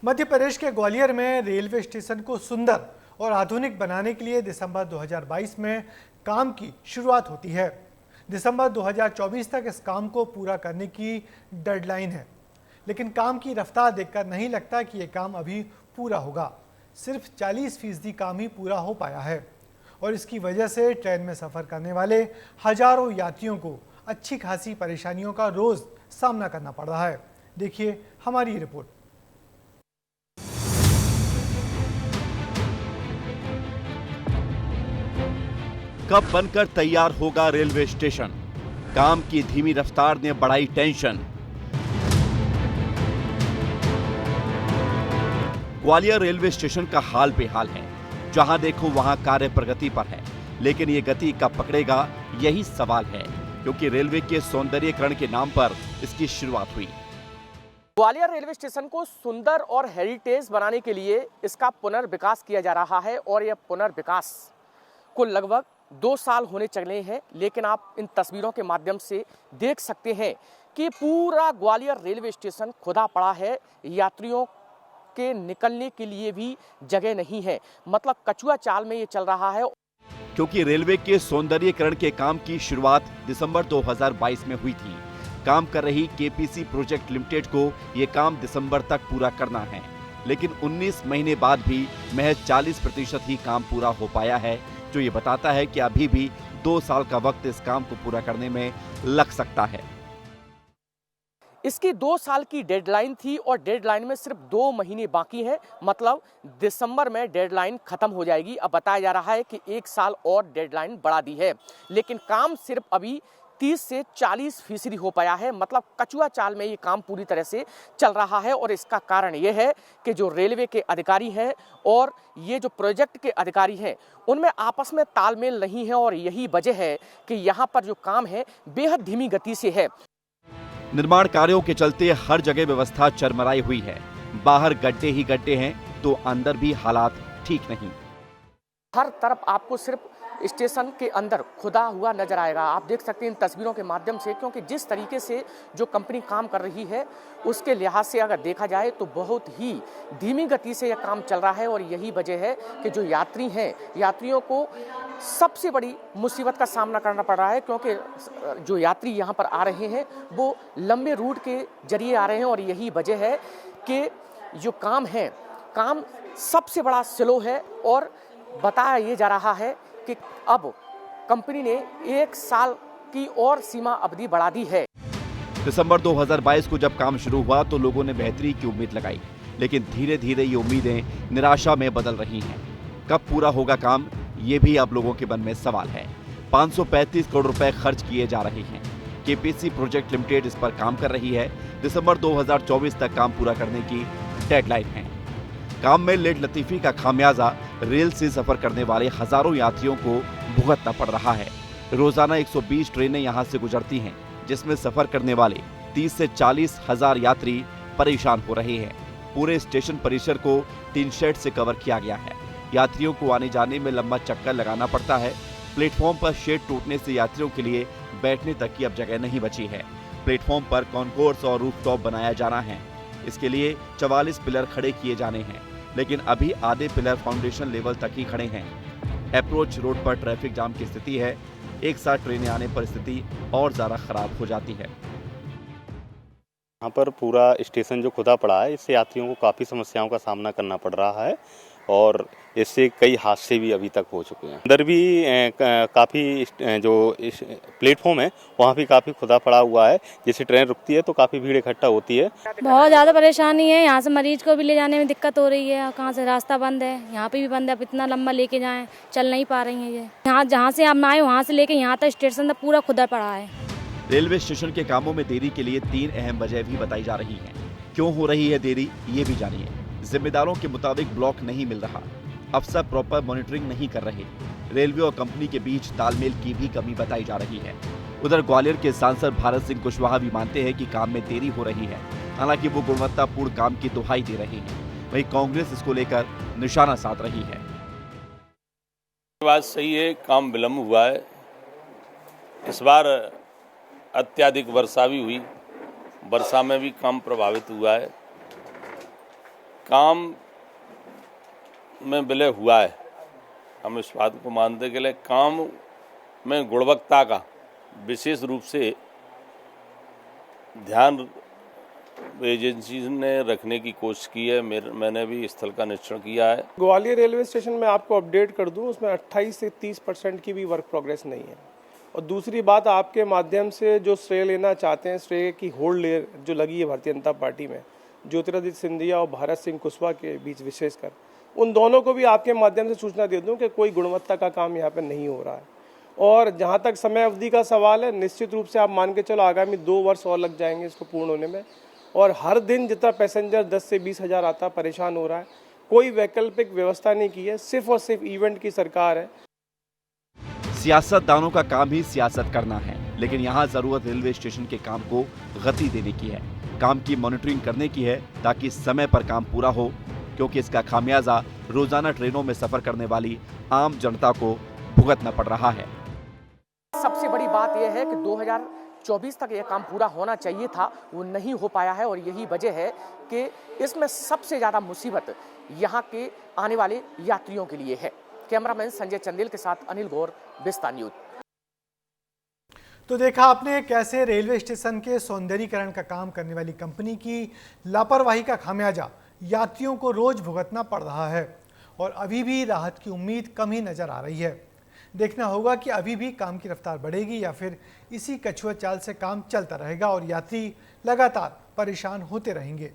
मध्य प्रदेश के ग्वालियर में railway station को सुंदर और आधुनिक बनाने के लिए दिसंबर 2022 में काम की शुरुआत होती है। दिसंबर 2024 तक इस काम को पूरा करने की डेडलाइन है, लेकिन काम की रफ्तार देखकर नहीं लगता कि ये काम अभी पूरा होगा। सिर्फ 40% काम ही पूरा हो पाया है और इसकी वजह से ट्रेन में सफ़र करने वाले हजारों यात्रियों को अच्छी खासी परेशानियों का रोज़ सामना करना पड़ रहा है। देखिए हमारी रिपोर्ट। कब बनकर तैयार होगा रेलवे स्टेशन? काम की धीमी रफ्तार ने बढ़ाई टेंशन। ग्वालियर रेलवे स्टेशन का हाल बेहाल है। जहां देखो वहां कार्य प्रगति पर है, लेकिन ये गति कब पकड़ेगा, यही सवाल है, क्योंकि रेलवे के सौंदर्यीकरण के नाम पर इसकी शुरुआत हुई। ग्वालियर रेलवे स्टेशन को सुंदर और हेरिटेज बनाने के लिए इसका पुनर्विकास किया जा रहा है और यह पुनर्विकास को लगभग 2 साल होने चले हैं, लेकिन आप इन तस्वीरों के माध्यम से देख सकते हैं कि पूरा ग्वालियर रेलवे स्टेशन खुदा पड़ा है। यात्रियों के निकलने के लिए भी जगह नहीं है, मतलब कछुआ चाल में ये चल रहा है। क्योंकि रेलवे के सौंदर्यीकरण के काम की शुरुआत दिसंबर 2022 में हुई थी। काम कर रही केपीसी प्रोजेक्ट लिमिटेड को ये काम दिसंबर तक पूरा करना है, लेकिन 19 महीने बाद भी महज 40% ही काम पूरा हो पाया है, जो ये बताता है कि अभी भी 2 साल का वक्त इस काम को पूरा करने में लग सकता है। इसकी 2 साल की डेडलाइन थी और डेडलाइन में सिर्फ 2 महीने बाकी हैं, मतलब दिसंबर में डेडलाइन खत्म हो जाएगी। अब बताया जा रहा है कि 1 साल और डेडलाइन बढ़ा दी है, लेकिन काम सिर्फ अभी 30 से 40% हो पाया है, मतलब कछुआ चाल में ये काम पूरी तरह से चल रहा है। और इसका कारण ये है कि जो रेलवे के अधिकारी हैं और ये जो प्रोजेक्ट के अधिकारी हैं, उनमें आपस में तालमेल नहीं है और यही वजह है कि यहाँ पर जो काम है बेहद धीमी गति से है। निर्माण कार्यों के चलते हर जगह व्यवस्था चरमराई हुई है। बाहर गड्ढे ही गड्ढे हैं, तो अंदर भी हालात ठीक नहीं। हर तरफ आपको सिर्फ स्टेशन के अंदर खुदा हुआ नजर आएगा। आप देख सकते हैं इन तस्वीरों के माध्यम से, क्योंकि जिस तरीके से जो कंपनी काम कर रही है उसके लिहाज से अगर देखा जाए तो बहुत ही धीमी गति से यह काम चल रहा है। और यही वजह है कि जो यात्री हैं, यात्रियों को सबसे बड़ी मुसीबत का सामना करना पड़ रहा है, क्योंकि जो यात्री यहाँ पर आ रहे हैं वो लंबे रूट के जरिए आ रहे हैं। और यही वजह है कि जो काम है, काम सबसे बड़ा स्लो है। और बताया ये जा रहा है कि अब कंपनी ने 1 साल की और सीमा अवधि बढ़ा दी है। दिसंबर 2022 को जब काम शुरू हुआ तो लोगों ने बेहतरी की उम्मीद लगाई, लेकिन धीरे धीरे ये उम्मीदें निराशा में बदल रही हैं। कब पूरा होगा काम, ये भी अब लोगों के मन में सवाल है। 535 करोड़ रुपए खर्च किए जा रहे हैं। केपीसी प्रोजेक्ट लिमिटेड इस पर काम कर रही है। दिसंबर 2024 तक काम पूरा करने की डेडलाइन है। काम में लेट लतीफी का खामियाजा रेल से सफर करने वाले हजारों यात्रियों को भुगतना पड़ रहा है। रोजाना 120 ट्रेनें यहां से गुजरती हैं, जिसमें सफर करने वाले 30 से 40 हजार यात्री परेशान हो रहे हैं। पूरे स्टेशन परिसर को टीन शेड से कवर किया गया है। यात्रियों को आने जाने में लंबा चक्कर लगाना पड़ता है। प्लेटफॉर्म पर शेड टूटने से यात्रियों के लिए बैठने तक की अब जगह नहीं बची है। प्लेटफॉर्म पर कॉन्कोर्स और रूफटॉप बनाया जाना है। इसके लिए 44 पिलर खड़े किए जाने हैं, लेकिन अभी आधे पिलर फाउंडेशन लेवल तक ही खड़े हैं। अप्रोच रोड पर ट्रैफिक जाम की स्थिति है। एक साथ ट्रेनें आने पर स्थिति और ज्यादा खराब हो जाती है। यहाँ पर पूरा स्टेशन जो खुदा पड़ा है, इससे यात्रियों को काफ़ी समस्याओं का सामना करना पड़ रहा है और इससे कई हादसे भी अभी तक हो चुके हैं। अंदर भी काफ़ी जो प्लेटफॉर्म है वहाँ भी काफ़ी खुदा पड़ा हुआ है, जिससे ट्रेन रुकती है तो काफ़ी भीड़ इकट्ठा होती है। बहुत ज़्यादा परेशानी है। यहाँ से मरीज को भी ले जाने में दिक्कत हो रही है। कहाँ से रास्ता बंद है, यहाँ पे भी बंद है। अब इतना लंबा लेके जाएं, चल नहीं पा रही है। ये यहाँ जहाँ से हम आए वहाँ से लेके यहाँ तक स्टेशन तक पूरा खुदा पड़ा है। रेलवे स्टेशन के कामों में देरी के लिए 3 अहम वजह भी बताई जा रही हैं। क्यों हो रही है देरी, ये भी जानिए। जिम्मेदारों के मुताबिक ब्लॉक नहीं मिल रहा, अफसर प्रॉपर मॉनिटरिंग नहीं कर रहे, रेलवे और कंपनी के बीच तालमेल की भी कमी बताई जा रही है। उधर ग्वालियर के सांसद भारत सिंह कुशवाहा भी मानते हैं कि काम में देरी हो रही है, हालांकि वो गुणवत्तापूर्ण काम की दुहाई दे रहे हैं। वहीं कांग्रेस इसको लेकर निशाना साध रही है। बात सही है, काम विलम्ब हुआ है। इस बार अत्यधिक वर्षा भी हुई, वर्षा में भी काम प्रभावित हुआ है। काम में विलय हुआ है। हम इस बात को मानते के लिए काम में गुणवत्ता का विशेष रूप से ध्यान एजेंसी ने रखने की कोशिश की है। मैंने भी स्थल का निरीक्षण किया है। ग्वालियर रेलवे स्टेशन में आपको अपडेट कर दूं, उसमें 28 से 30% की भी वर्क प्रोग्रेस नहीं है। और दूसरी बात, आपके माध्यम से जो श्रेय लेना चाहते हैं, श्रेय की होड़ ले जो लगी है भारतीय जनता पार्टी में ज्योतिरादित्य सिंधिया और भारत सिंह कुशवाहा के बीच, विशेषकर उन दोनों को भी आपके माध्यम से सूचना दे दूं कि कोई गुणवत्ता का काम यहाँ पर नहीं हो रहा है। और जहाँ तक समय अवधि का सवाल है, निश्चित रूप से आप मान के चलो आगामी 2 वर्ष और लग जाएंगे इसको पूर्ण होने में। और हर दिन जितना पैसेंजर 10 से 20 हज़ार आता परेशान हो रहा है। कोई वैकल्पिक व्यवस्था नहीं की है, सिर्फ और सिर्फ इवेंट की सरकार है। सियासतदानों का काम ही सियासत करना है, लेकिन यहाँ जरूरत रेलवे स्टेशन के काम को गति देने की है, काम की मॉनिटरिंग करने की है, ताकि समय पर काम पूरा हो, क्योंकि इसका खामियाजा रोजाना ट्रेनों में सफर करने वाली आम जनता को भुगतना पड़ रहा है। सबसे बड़ी बात यह है कि 2024 तक यह काम पूरा होना चाहिए था, वो नहीं हो पाया है। और यही वजह है कि इसमें सबसे ज़्यादा मुसीबत यहाँ के आने वाले यात्रियों के लिए है। कैमरामैन संजय चंदेल के साथ अनिल गौर, विस्तार न्यूज। तो देखा आपने कैसे रेलवे स्टेशन के सौंदर्यीकरण का काम करने वाली कंपनी की लापरवाही का खामियाजा यात्रियों को रोज भुगतना पड़ रहा है। और अभी भी राहत की उम्मीद कम ही नजर आ रही है। देखना होगा कि अभी भी काम की रफ्तार बढ़ेगी या फिर इसी कछुआ चाल से काम चलता रहेगा और यात्री लगातार परेशान होते रहेंगे।